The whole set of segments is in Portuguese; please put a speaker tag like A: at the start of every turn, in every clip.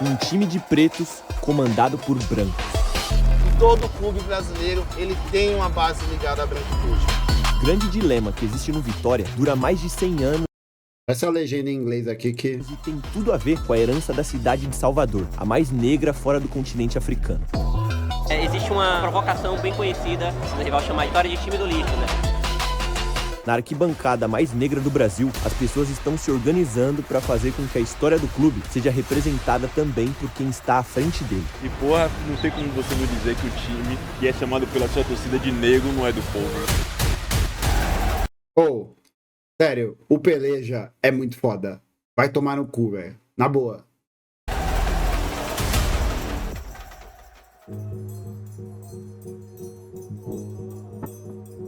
A: Um time de pretos comandado por brancos.
B: Todo clube brasileiro ele tem uma base ligada à branquitude.
A: O grande dilema que existe no Vitória dura mais de 100 anos.
C: Essa legenda em inglês aqui que...
A: E tem tudo a ver com a herança da cidade de Salvador, a mais negra fora do continente africano.
D: Existe uma provocação bem conhecida, o rival chama Vitória de time do lixo, né?
A: Na arquibancada mais negra do Brasil, as pessoas estão se organizando para fazer com que a história do clube seja representada também por quem está à frente dele.
E: E porra, não tem como você me dizer que o time que é chamado pela sua torcida de negro não é do povo.
C: Ô, sério, o Peleja é muito foda. Vai tomar no cu, velho. Na boa.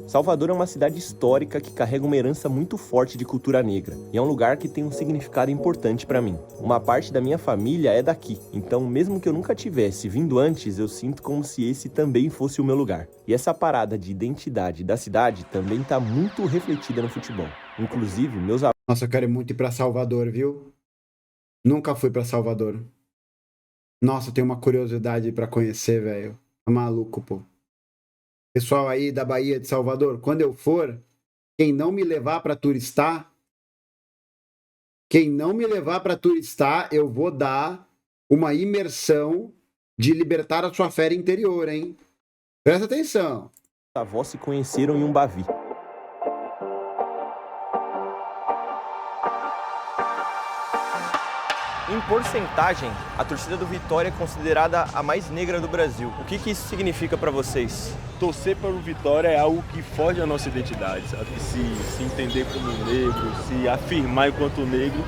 A: Salvador é uma cidade histórica que carrega uma herança muito forte de cultura negra. E é um lugar que tem um significado importante para mim. Uma parte da minha família é daqui, então mesmo que eu nunca tivesse vindo antes, eu sinto como se esse também fosse o meu lugar. E essa parada de identidade da cidade também tá muito refletida no futebol. Inclusive, meus avós...
C: Nossa, eu quero muito ir pra Salvador, viu? Nunca fui pra Salvador. Nossa, eu tenho uma curiosidade pra conhecer, velho. Tá maluco, pô. Pessoal aí da Bahia de Salvador, quando eu for, quem não me levar pra turistar, eu vou dar uma imersão de libertar a sua fé interior, hein? Presta atenção.
A: Meus avós se conheceram em um Bavi. Em porcentagem, a torcida do Vitória é considerada a mais negra do Brasil. O que isso significa para vocês?
E: Torcer para o Vitória é algo que foge da nossa identidade, sabe? Se entender como negro, se afirmar enquanto negro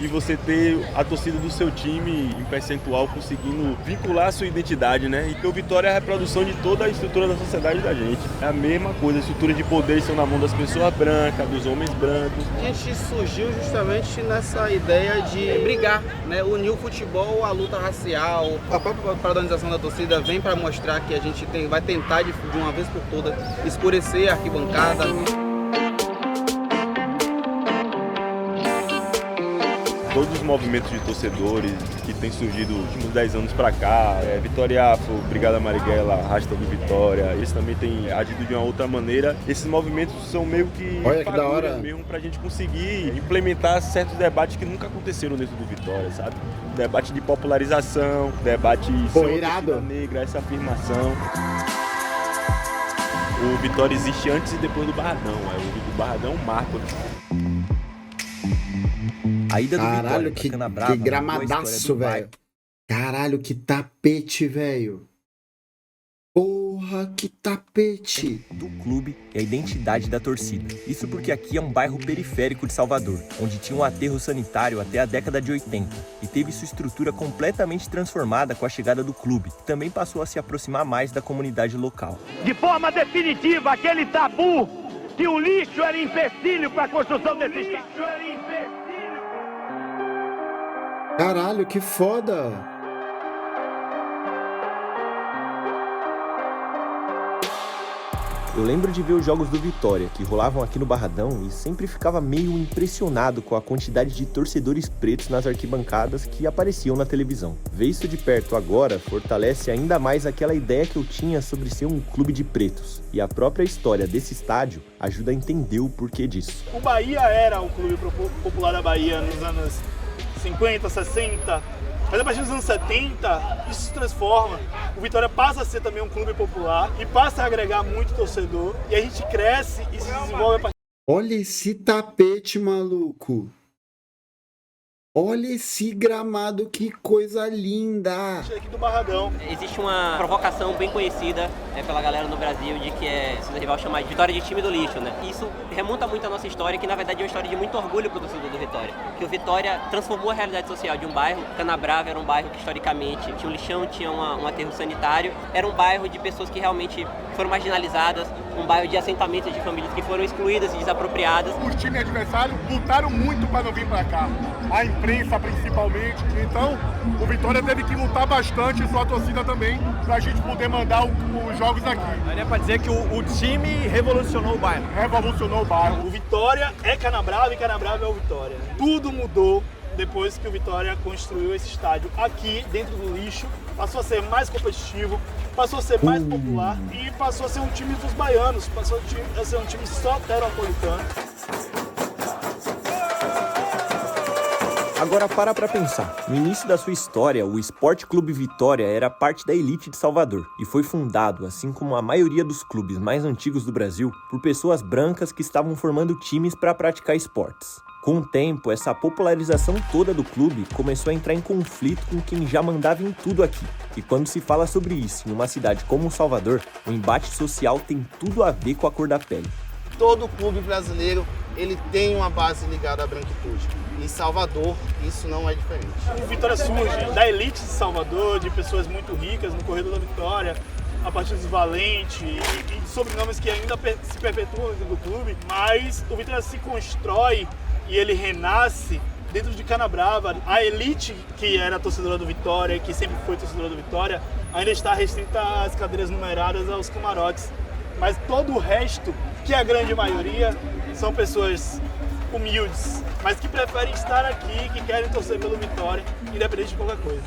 E: e você ter a torcida do seu time em percentual conseguindo vincular a sua identidade, né? E que o Vitória é a reprodução de toda a estrutura da sociedade da gente. É a mesma coisa, a estrutura de poder estão na mão das pessoas brancas, dos homens brancos.
B: A gente surgiu justamente nessa ideia de brigar, né? Unir o futebol à luta racial. A própria padronização da torcida vem para mostrar que a gente vai tentar de uma vez por todas escurecer a arquibancada.
E: Todos os movimentos de torcedores que têm surgido nos últimos 10 anos para cá, Vitória Afro, Brigada Marighella, Rasta do Vitória, esse também tem agido de uma outra maneira. Esses movimentos são meio que
C: olha que da hora
E: mesmo pra gente conseguir implementar certos debates que nunca aconteceram dentro do Vitória, sabe? Debate de popularização, debate sobre a torcida negra, essa afirmação. O Vitória existe antes e depois do Barradão, o Barradão é um marco, né?
A: A ida do
C: Caralho,
A: Vitória pra Canabrava,
C: que gramadaço, velho. Caralho, que tapete, velho. Porra, que tapete.
A: Do clube e a identidade da torcida. Isso porque aqui é um bairro periférico de Salvador, onde tinha um aterro sanitário até a década de 80 e teve sua estrutura completamente transformada com a chegada do clube, que também passou a se aproximar mais da comunidade local.
F: De forma definitiva, aquele tabu que o lixo era empecilho para a construção desse estádio.
C: Caralho, que foda!
A: Eu lembro de ver os jogos do Vitória, que rolavam aqui no Barradão, e sempre ficava meio impressionado com a quantidade de torcedores pretos nas arquibancadas que apareciam na televisão. Ver isso de perto agora fortalece ainda mais aquela ideia que eu tinha sobre ser um clube de pretos. E a própria história desse estádio ajuda a entender o porquê disso.
G: O Bahia era um clube popular da Bahia nos anos 50, 60, mas a partir dos anos 70 isso se transforma. O Vitória passa a ser também um clube popular e passa a agregar muito torcedor e a gente cresce e se desenvolve a partir.
C: Olha esse tapete, maluco. Olha esse gramado, que coisa linda.
G: Aqui do Barradão.
D: Existe uma provocação bem conhecida pela galera no Brasil de que o rival chama de Vitória de time do lixo, né? Isso remonta muito à nossa história, que na verdade é uma história de muito orgulho pro torcedor do Vitória. Que o Vitória transformou a realidade social de um bairro. Canabrava era um bairro que historicamente tinha um lixão, tinha um aterro sanitário. Era um bairro de pessoas que realmente foram marginalizadas, um bairro de assentamentos de famílias que foram excluídas e desapropriadas.
H: Os times adversários lutaram muito para não vir para cá. A imprensa principalmente. Então, o Vitória teve que lutar bastante, e sua torcida também, pra gente poder mandar os jogos aqui.
G: Aí é pra dizer que o time revolucionou o bairro.
H: Revolucionou o bairro.
G: O Vitória é Canabrava e Canabrava é o Vitória. Tudo mudou depois que o Vitória construiu esse estádio aqui, dentro do lixo, passou a ser mais competitivo, passou a ser mais popular e passou a ser um time dos baianos, passou a ser um time soteropolitano.
A: Agora para pra pensar. No início da sua história, o Esporte Clube Vitória era parte da elite de Salvador e foi fundado, assim como a maioria dos clubes mais antigos do Brasil, por pessoas brancas que estavam formando times para praticar esportes. Com o tempo, essa popularização toda do clube começou a entrar em conflito com quem já mandava em tudo aqui. E quando se fala sobre isso em uma cidade como Salvador, o embate social tem tudo a ver com a cor da pele.
B: Todo clube brasileiro ele tem uma base ligada à branquitude. Em Salvador, isso não é diferente.
G: O Vitória surge da elite de Salvador, de pessoas muito ricas no Corredor da Vitória, a partir dos Valente e de sobrenomes que ainda se perpetuam dentro do clube, mas o Vitória se constrói e ele renasce dentro de Canabrava. A elite que era torcedora do Vitória, que sempre foi torcedora do Vitória, ainda está restrita às cadeiras numeradas, aos camarotes. Mas todo o resto, que é a grande maioria, são pessoas humildes, mas que preferem estar aqui, que querem torcer pelo Vitória, independente de qualquer coisa.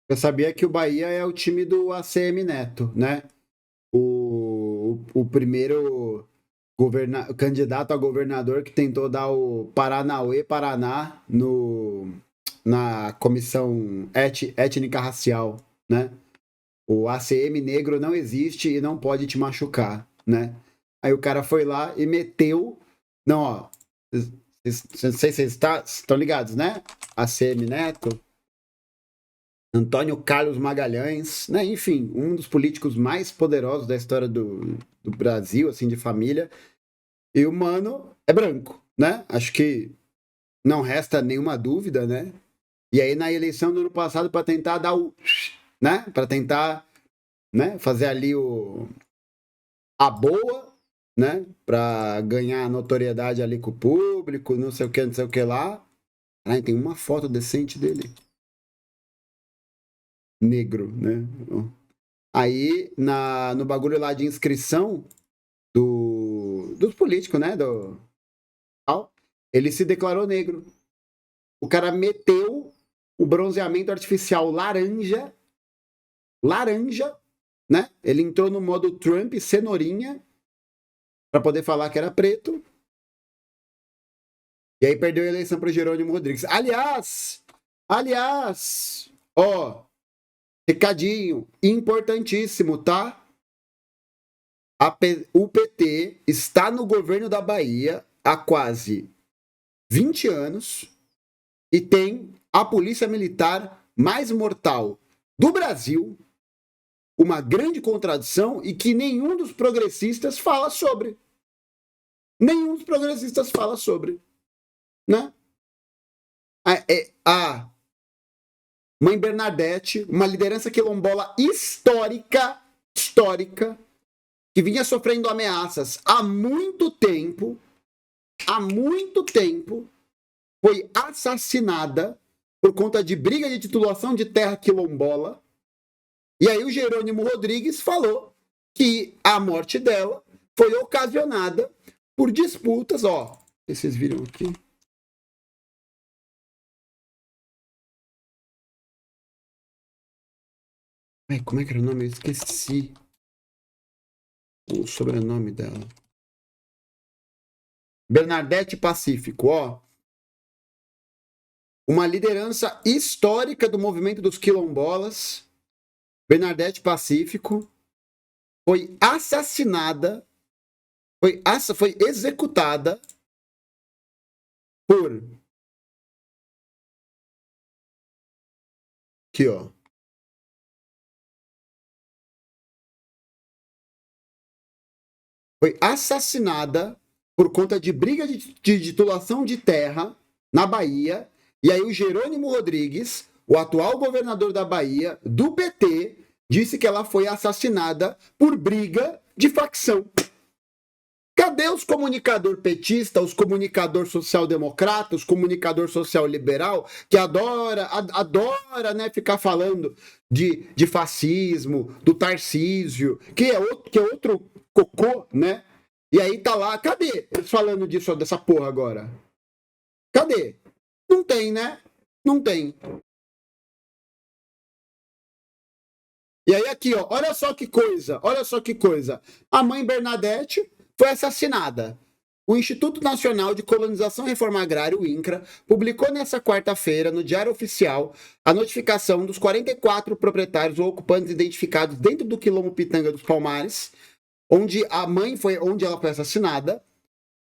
C: Eu sabia que o Bahia é o time do ACM Neto, né? O primeiro candidato a governador que tentou dar o Paranauê, Paraná, na comissão étnica racial, né? O ACM negro não existe e não pode te machucar, né? Aí o cara foi lá e meteu... Não, ó, não sei se vocês estão ligados, né? ACM Neto, Antônio Carlos Magalhães, né? Enfim, um dos políticos mais poderosos da história do Brasil, assim, de família. E o mano é branco, né? Acho que não resta nenhuma dúvida, né? E aí na eleição do ano passado, para tentar dar o... né? Para tentar, né? Fazer ali a boa, né? Para ganhar notoriedade ali com o público, não sei o que lá. Aí tem uma foto decente dele. Negro, né? Aí, no bagulho lá de inscrição dos políticos, né? Ele se declarou negro. O cara meteu o bronzeamento artificial laranja, né? Ele entrou no modo Trump, cenourinha, para poder falar que era preto. E aí perdeu a eleição para Jerônimo Rodrigues. Aliás, ó, recadinho importantíssimo, tá? O PT está no governo da Bahia há quase 20 anos e tem a polícia militar mais mortal do Brasil, uma grande contradição e que nenhum dos progressistas fala sobre. Nenhum dos progressistas fala sobre. Né? A Mãe Bernadette, uma liderança quilombola histórica, que vinha sofrendo ameaças há muito tempo, foi assassinada por conta de briga de titulação de terra quilombola. E aí o Jerônimo Rodrigues falou que a morte dela foi ocasionada por disputas, ó, vocês viram aqui? Ai, como é que era o nome? Eu esqueci o sobrenome dela. Bernadette Pacífico, ó. Uma liderança histórica do movimento dos quilombolas, Bernadette Pacífico, foi assassinada, foi executada por... Aqui, ó. Foi assassinada por conta de briga de titulação de terra na Bahia. E aí o Jerônimo Rodrigues, o atual governador da Bahia, do PT, disse que ela foi assassinada por briga de facção. Cadê os comunicador petista, os comunicador social-democrata, os comunicador social-liberal, que adora, né, ficar falando de fascismo, do Tarcísio, que é outro cocô, né? E aí tá lá, cadê eles falando dessa porra agora? Cadê? Não tem, né? Não tem. E aí aqui, ó, olha só que coisa. A mãe Bernadette foi assassinada. O Instituto Nacional de Colonização e Reforma Agrária, o INCRA, publicou nesta quarta-feira, no Diário Oficial, a notificação dos 44 proprietários ou ocupantes identificados dentro do quilombo Pitanga dos Palmares, onde ela foi assassinada.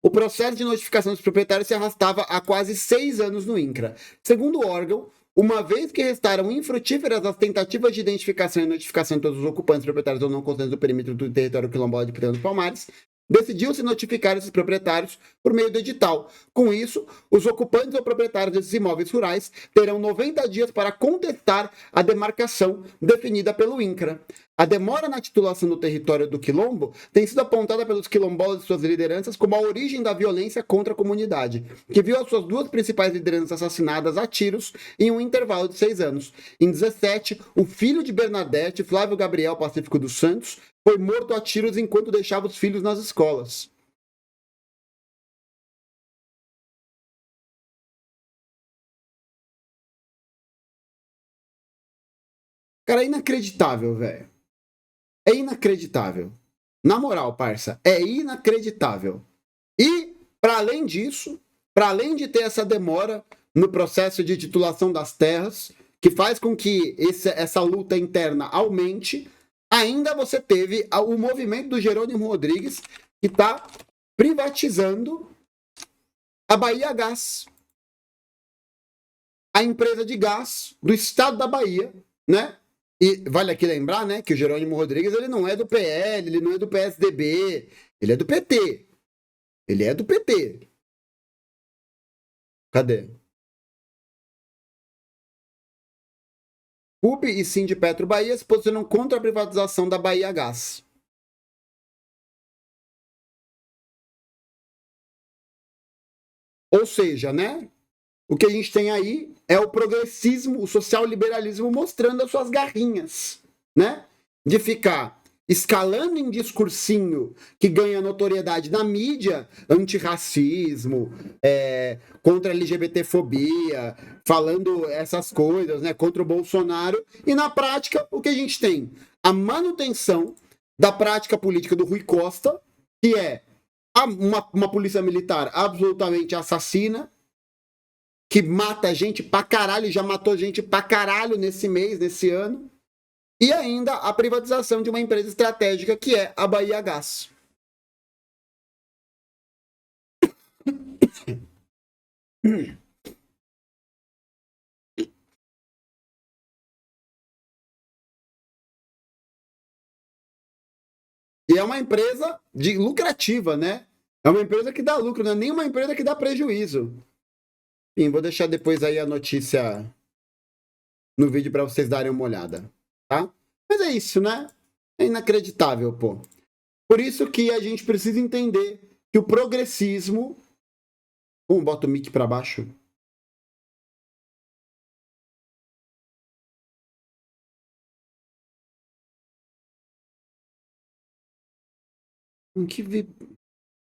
C: O processo de notificação dos proprietários se arrastava há quase 6 anos no INCRA. Segundo o órgão, uma vez que restaram infrutíferas as tentativas de identificação e notificação de todos os ocupantes, proprietários ou não constantes do perímetro do território quilombola de Pitanga dos Palmares, decidiu-se notificar esses proprietários por meio do edital. Com isso, os ocupantes ou proprietários desses imóveis rurais terão 90 dias para contestar a demarcação definida pelo INCRA. A demora na titulação do território do quilombo tem sido apontada pelos quilombolas e suas lideranças como a origem da violência contra a comunidade, que viu as suas 2 principais lideranças assassinadas a tiros em um intervalo de 6 anos. Em 17, o filho de Bernadette, Flávio Gabriel Pacífico dos Santos, foi morto a tiros enquanto deixava os filhos nas escolas. Cara, é inacreditável, velho. É inacreditável. Na moral, parça, é inacreditável. E, para além disso, para além de ter essa demora no processo de titulação das terras, que faz com que essa luta interna aumente, ainda você teve o movimento do Jerônimo Rodrigues, que está privatizando a Bahia Gás, a empresa de gás do estado da Bahia, né? E vale aqui lembrar, né, que o Jerônimo Rodrigues, ele não é do PL, ele não é do PSDB, ele é do PT. Ele é do PT. Cadê? PUB e Sindipetro Bahia se posicionam contra a privatização da Bahia Gás. Ou seja, né? O que a gente tem aí é o progressismo, o social-liberalismo mostrando as suas garrinhas, né? De ficar escalando em discursinho que ganha notoriedade na mídia, antirracismo, contra a LGBTfobia, falando essas coisas, né? Contra o Bolsonaro. E na prática, o que a gente tem? A manutenção da prática política do Rui Costa, que é uma polícia militar absolutamente assassina, que mata gente pra caralho, já matou gente pra caralho nesse mês, nesse ano, e ainda a privatização de uma empresa estratégica que é a Bahia Gás. E é uma empresa lucrativa, né? É uma empresa que dá lucro, não é nem uma empresa que dá prejuízo. Enfim, vou deixar depois aí a notícia no vídeo para vocês darem uma olhada, tá? Mas é isso, né? É inacreditável, pô. Por isso que a gente precisa entender que o progressismo... Vamos botar o mic para baixo.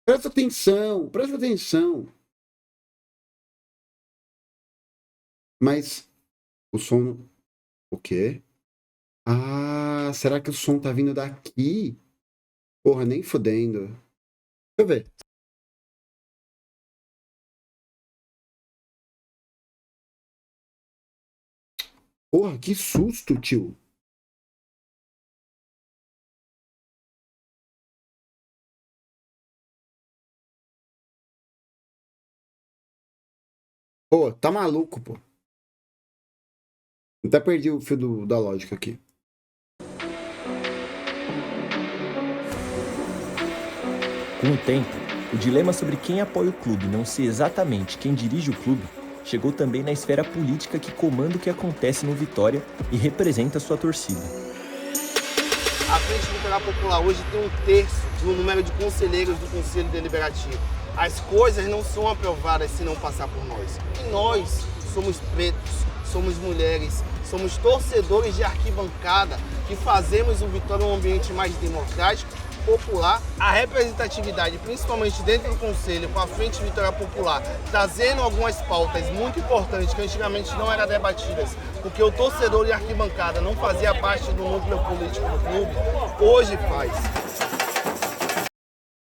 C: Presta atenção, presta atenção. Mas o som... O quê? Ah, será que o som tá vindo daqui? Porra, nem fudendo. Deixa eu ver. Porra, que susto, tio. Pô, tá maluco, pô. Até perdi o fio da lógica aqui.
A: Com o tempo, o dilema sobre quem apoia o clube não ser exatamente quem dirige o clube chegou também na esfera política que comanda o que acontece no Vitória e representa sua torcida.
B: A Frente Litoral Popular hoje tem 1/3 do número de conselheiros do Conselho Deliberativo. As coisas não são aprovadas se não passar por nós. E nós somos pretos, somos mulheres, somos torcedores de arquibancada que fazemos o Vitória um ambiente mais democrático popular, a representatividade, principalmente dentro do Conselho, com a Frente Vitória Popular, trazendo algumas pautas muito importantes que antigamente não eram debatidas, porque o torcedor e a arquibancada não fazia parte do núcleo político do clube, hoje faz.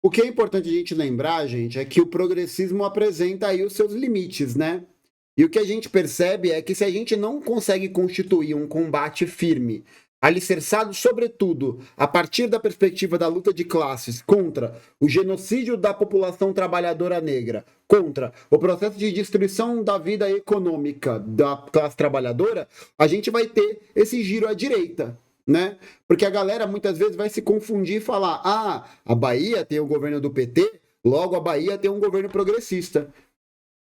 C: O que é importante a gente lembrar, gente, é que o progressismo apresenta aí os seus limites, né? E o que a gente percebe é que se a gente não consegue constituir um combate firme, alicerçado, sobretudo, a partir da perspectiva da luta de classes contra o genocídio da população trabalhadora negra, contra o processo de destruição da vida econômica da classe trabalhadora, a gente vai ter esse giro à direita, né? Porque a galera muitas vezes vai se confundir e falar: ah, a Bahia tem o governo do PT, logo a Bahia tem um governo progressista.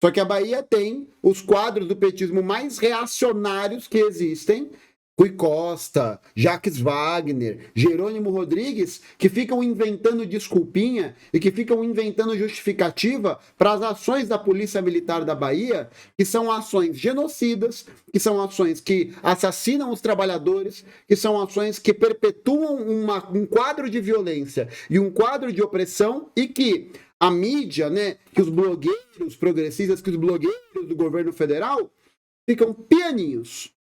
C: Só que a Bahia tem os quadros do petismo mais reacionários que existem, Rui Costa, Jacques Wagner, Jerônimo Rodrigues, que ficam inventando desculpinha e que ficam inventando justificativa para as ações da Polícia Militar da Bahia, que são ações genocidas, que são ações que assassinam os trabalhadores, que são ações que perpetuam um quadro de violência e um quadro de opressão, e que a mídia, né, que os blogueiros progressistas, que os blogueiros do governo federal ficam pianinhos.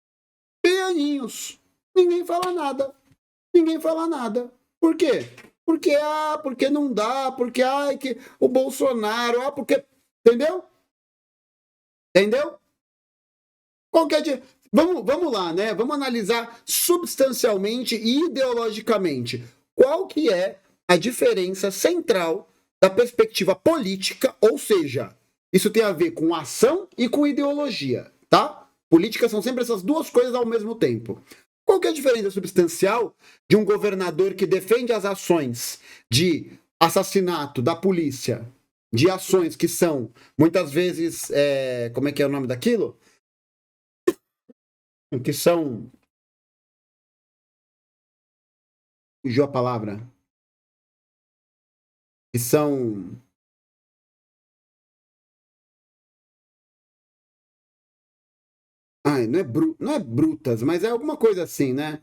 C: Ninguém fala nada. Por quê? Porque não dá, porque que o Bolsonaro, porque... Entendeu? Vamos lá, né? Vamos analisar substancialmente e ideologicamente qual que é a diferença central da perspectiva política, ou seja, isso tem a ver com ação e com ideologia, tá? Política são sempre essas duas coisas ao mesmo tempo. Qual que é a diferença substancial de um governador que defende as ações de assassinato da polícia, de ações que são, muitas vezes, como é que é o nome daquilo? Que são... Fugiu a palavra. Que são... Ai, não é brutas, mas é alguma coisa assim, né?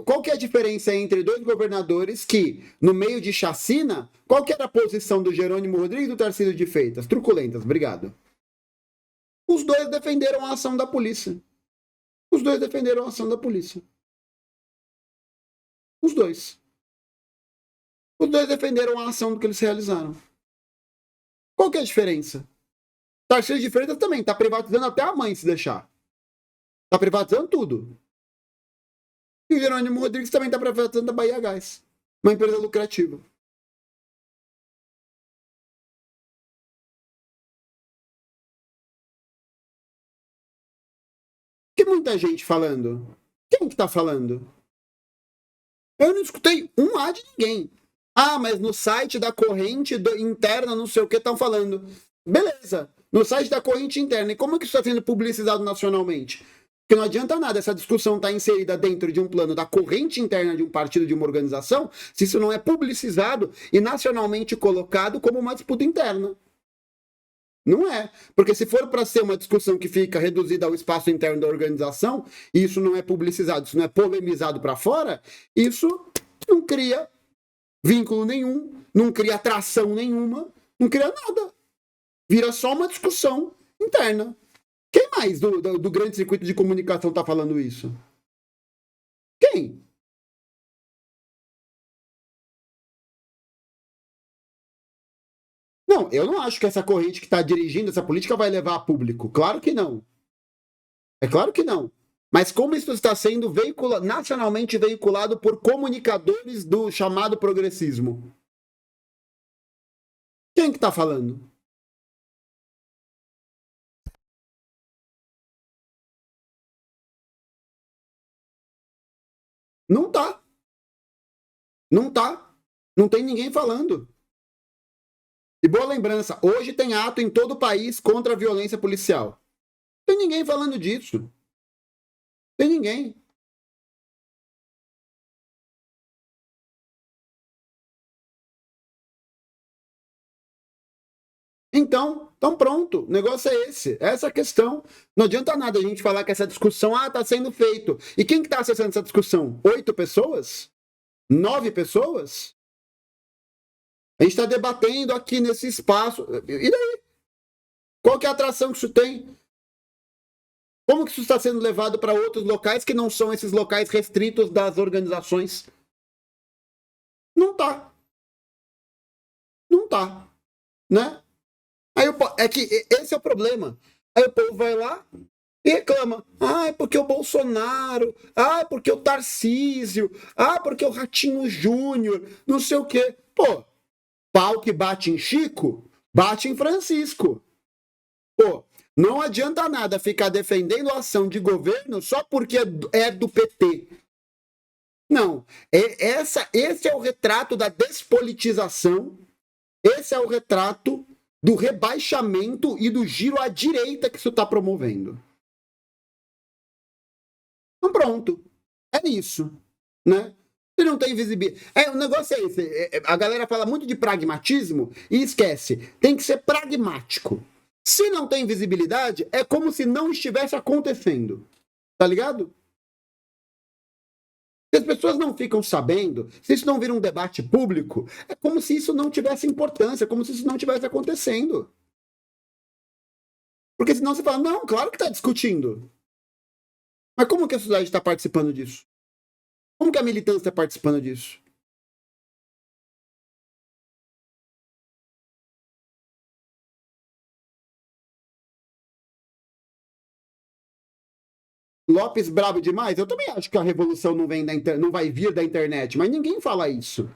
C: Qual que é a diferença entre dois governadores que, no meio de chacina, qual que era a posição do Jerônimo Rodrigues e do Tarcísio de Freitas? Truculentas, obrigado. Os dois defenderam a ação da polícia. Os dois defenderam a ação do que eles realizaram. Qual que é a diferença? Tarcísio de Freitas também está privatizando até a mãe, se deixar. Está privatizando tudo. E o Jerônimo Rodrigues também está privatizando a Bahia Gás, uma empresa lucrativa. Tem muita gente falando. Quem que está falando? Eu não escutei um A de ninguém. Ah, mas no site da corrente interna, não sei o que, estão falando. Beleza. No site da corrente interna. E como que isso está sendo publicizado nacionalmente? Porque não adianta nada essa discussão estar inserida dentro de um plano da corrente interna de um partido, de uma organização, se isso não é publicizado e nacionalmente colocado como uma disputa interna. Não é. Porque se for para ser uma discussão que fica reduzida ao espaço interno da organização, e isso não é publicizado, isso não é polemizado para fora, isso não cria vínculo nenhum, não cria atração nenhuma, não cria nada. Vira só uma discussão interna. Quem mais do grande circuito de comunicação está falando isso? Quem? Não, eu não acho que essa corrente que está dirigindo essa política vai levar a público. Claro que não. É claro que não. Mas como isso está sendo nacionalmente veiculado por comunicadores do chamado progressismo? Quem que está falando? Não tá. Não tem ninguém falando. E boa lembrança, hoje tem ato em todo o país contra a violência policial. Não tem ninguém falando disso. Não tem ninguém. Então pronto, o negócio é esse. Essa é a questão. Não adianta nada a gente falar que essa discussão está sendo feito. E quem que está acessando essa discussão? 8 pessoas? 9 pessoas? A gente está debatendo aqui nesse espaço. E daí? Qual que é a atração que isso tem? Como que isso está sendo levado para outros locais que não são esses locais restritos das organizações? Não tá. Não tá. Né? Aí é que esse é o problema. Aí o povo vai lá e reclama. Ah, é porque o Bolsonaro. Ah, é porque o Tarcísio. Ah, porque o Ratinho Júnior. Não sei o quê. Pô, pau que bate em Chico, bate em Francisco. Pô, não adianta nada ficar defendendo a ação de governo só porque é do PT. Não. Esse é o retrato da despolitização. Esse é o retrato do rebaixamento e do giro à direita que isso está promovendo. Então pronto. É isso. Né? Você não tem visibilidade. O negócio é esse. A galera fala muito de pragmatismo e esquece. Tem que ser pragmático. Se não tem visibilidade, é como se não estivesse acontecendo. Tá ligado? Se as pessoas não ficam sabendo, se isso não vira um debate público, é como se isso não tivesse importância, como se isso não tivesse acontecendo. Porque senão você fala, não, claro que está discutindo. Mas como que a sociedade está participando disso? Como que a militância está participando disso? Lopes brabo demais? Eu também acho que a revolução não vai vir da internet, mas ninguém fala isso.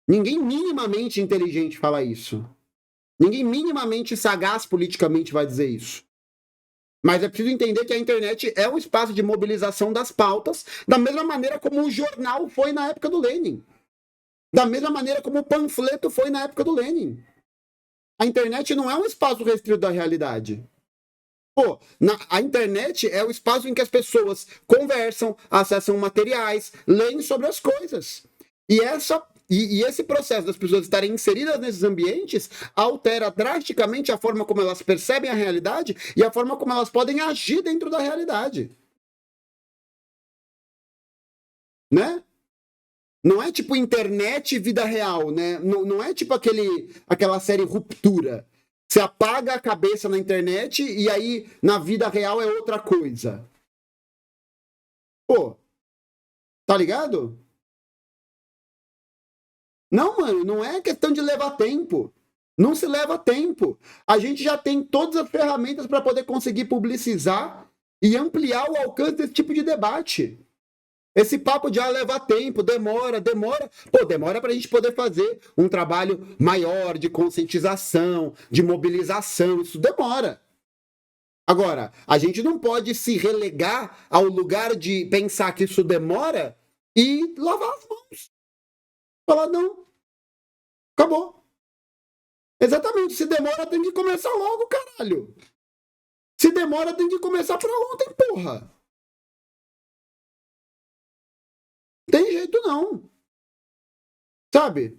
C: Ninguém minimamente inteligente fala isso. Ninguém minimamente sagaz politicamente vai dizer isso. Mas é preciso entender que a internet é um espaço de mobilização das pautas, da mesma maneira como o jornal foi na época do Lenin. Da mesma maneira como o panfleto foi na época do Lenin. A internet não é um espaço restrito da realidade. Pô, a internet é o espaço em que as pessoas conversam, acessam materiais, leem sobre as coisas. E esse processo das pessoas estarem inseridas nesses ambientes altera drasticamente a forma como elas percebem a realidade e a forma como elas podem agir dentro da realidade. Né? Não é tipo internet vida real, né? Não é tipo aquela série Ruptura. Você apaga a cabeça na internet e aí na vida real é outra coisa. Pô, tá ligado? Não, mano, não é questão de levar tempo. Não se leva tempo. A gente já tem todas as ferramentas para poder conseguir publicizar e ampliar o alcance desse tipo de debate. Esse papo de levar tempo, demora. Pô, demora para a gente poder fazer um trabalho maior de conscientização, de mobilização. Isso demora. Agora, a gente não pode se relegar ao lugar de pensar que isso demora e lavar as mãos. Falar, não. Acabou. Exatamente. Se demora, tem que começar logo, caralho. Se demora, tem que começar pra ontem, porra. Tem jeito não. Sabe?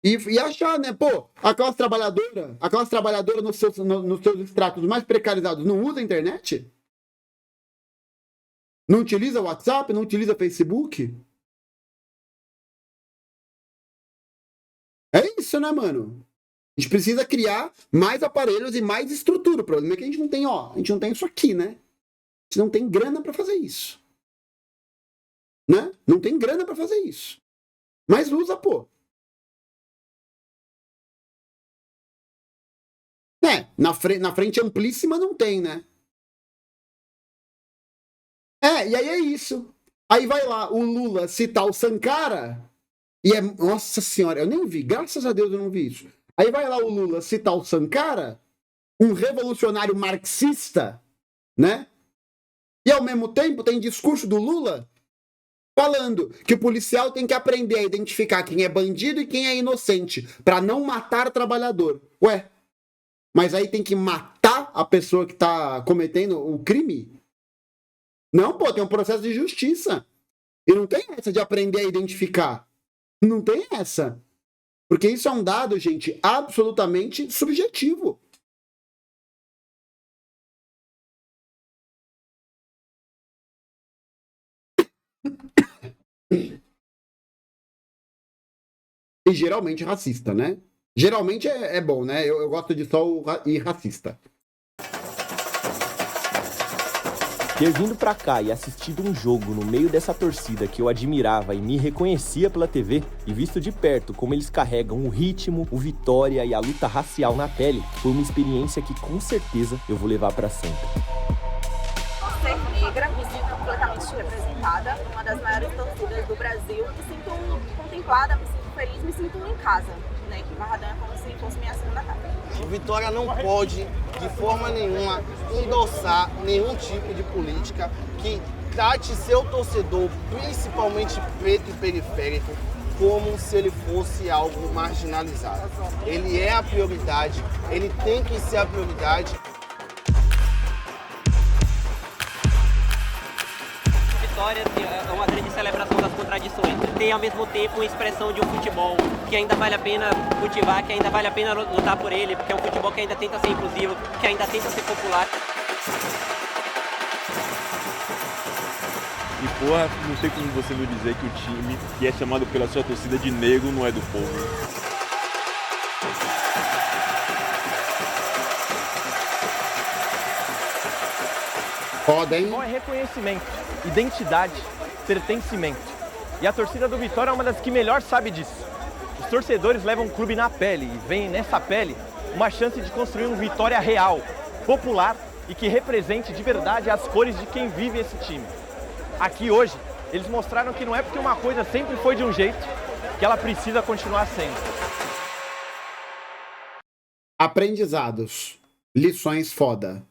C: E achar, né? Pô, a classe trabalhadora nos seus estratos mais precarizados não usa a internet? Não utiliza o WhatsApp? Não utiliza o Facebook? É isso, né, mano? A gente precisa criar mais aparelhos e mais estrutura. O problema é que a gente não tem, a gente não tem isso aqui, né? A gente não tem grana pra fazer isso. Né? Não tem grana pra fazer isso. Mas usa, pô. Na frente amplíssima não tem, né? E aí é isso. Aí vai lá o Lula citar o Sankara e nossa senhora, eu nem vi, graças a Deus eu não vi isso. Aí vai lá o Lula citar o Sankara, um revolucionário marxista, né? E ao mesmo tempo tem discurso do Lula falando que o policial tem que aprender a identificar quem é bandido e quem é inocente, para não matar trabalhador. Ué, mas aí tem que matar a pessoa que tá cometendo o crime? Não, pô, tem um processo de justiça. E não tem essa de aprender a identificar. Não tem essa. Porque isso é um dado, gente, absolutamente subjetivo. E geralmente racista, né? Geralmente é bom, né? Eu gosto de só ir racista.
A: Ter vindo pra cá e assistido um jogo no meio dessa torcida que eu admirava e me reconhecia pela TV, e visto de perto como eles carregam o ritmo, o Vitória e a luta racial na pele, foi uma experiência que com certeza eu vou levar pra sempre.
I: Ser negra, me sinto completamente representada, uma das maiores torcidas do Brasil, me sinto contemplada, me sinto feliz, me sinto em casa, né? Que Barradão é como se fosse minha segunda casa.
B: O Vitória não pode, de forma nenhuma, endossar nenhum tipo de política que trate seu torcedor, principalmente preto e periférico, como se ele fosse algo marginalizado. Ele é a prioridade, ele tem que ser a prioridade.
D: Vitória é uma grande celebração das contradições. Tem ao mesmo tempo uma expressão de um futebol que ainda vale a pena cultivar, que ainda vale a pena lutar por ele, porque é um futebol que ainda tenta ser inclusivo, que ainda tenta ser popular.
E: E porra, não tem como você não dizer que o time que é chamado pela sua torcida de negro não é do povo.
C: Foda, hein?
J: Futebol é reconhecimento, identidade, pertencimento. E a torcida do Vitória é uma das que melhor sabe disso. Os torcedores levam o clube na pele e veem nessa pele uma chance de construir um Vitória real, popular e que represente de verdade as cores de quem vive esse time. Aqui hoje, eles mostraram que não é porque uma coisa sempre foi de um jeito que ela precisa continuar sendo.
C: Aprendizados. Lições foda.